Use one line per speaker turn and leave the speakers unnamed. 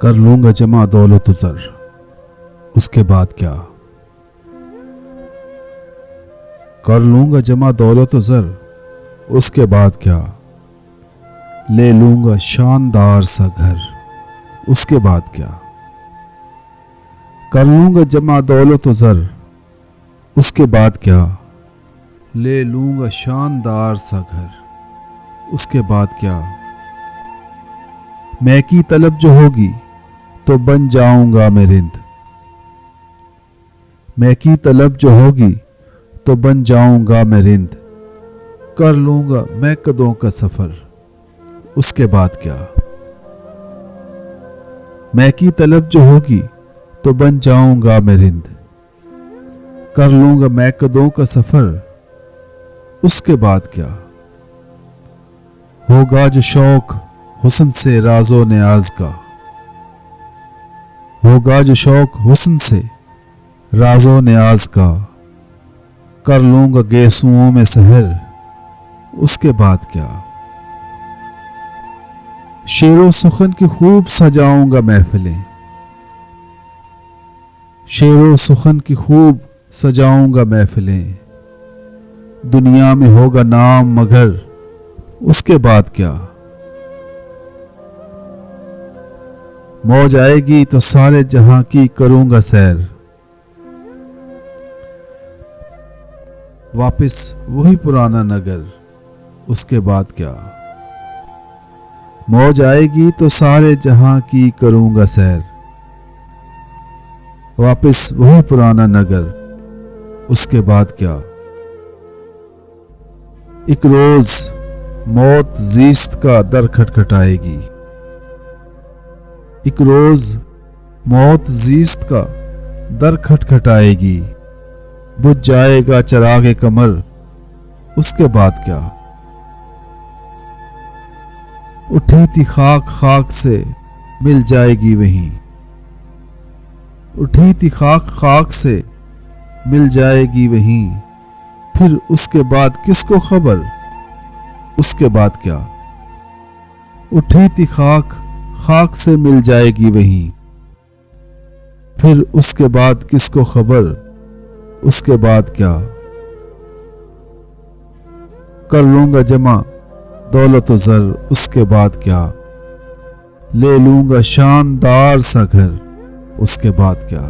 کر لوں گا جمع دولت و زر، اس کے بعد کیا؟ کر لوں گا جمع دولت و زر، اس کے بعد کیا؟ لے لوں گا شاندار سا گھر، اس کے بعد کیا؟ کر لوں گا جمع دولت و زر، اس کے بعد کیا؟ لے لوں گا شاندار سا گھر، اس کے بعد کیا؟ میں کی طلب جو ہوگی تو بن جاؤں گا میں رند، میں کی طلب جو ہوگی تو بن جاؤں گا میں رند، کر لوں گا میں قدوں کا سفر، اس کے بعد کیا؟ میں کی طلب جو ہوگی تو بن جاؤں گا میں رند، کر لوں گا میں قدوں کا سفر، اس کے بعد کیا؟ ہوگا جو شوق حسن سے راز و نیاز کا، ہوگا جو شوق حسن سے راز و نیاز کا، کر لوں گا گیسوؤں میں سحر، اس کے بعد کیا؟ شعر و سخن کی خوب سجاؤں گا محفلیں، شعر و سخن کی خوب سجاؤں گا محفلیں، دنیا میں ہوگا نام مگر، اس کے بعد کیا؟ موج آئے گی تو سارے جہاں کی کروں گا سیر، واپس وہی پرانا نگر، اس کے بعد کیا؟ موج آئے گی تو سارے جہاں کی کروں گا سیر، واپس وہی پرانا نگر، اس کے بعد کیا؟ ایک روز موت زیست کا در کھٹکھٹائے گی، ایک روز موت زیست کا در کھٹکھٹائے گی، بجھ جائے گا چراغ قمر، اس کے بعد کیا؟ اٹھی تھی خاک خاک سے مل جائے گی وہیں، اٹھی تھی خاک خاک سے مل جائے گی وہیں، پھر اس کے بعد کس کو خبر، اس کے بعد کیا؟ اٹھی تھی خاک خاک سے مل جائے گی وہیں، پھر اس کے بعد کس کو خبر، اس کے بعد کیا؟ کر لوں گا جمع دولت و زر، اس کے بعد کیا؟ لے لوں گا شاندار سا گھر، اس کے بعد کیا؟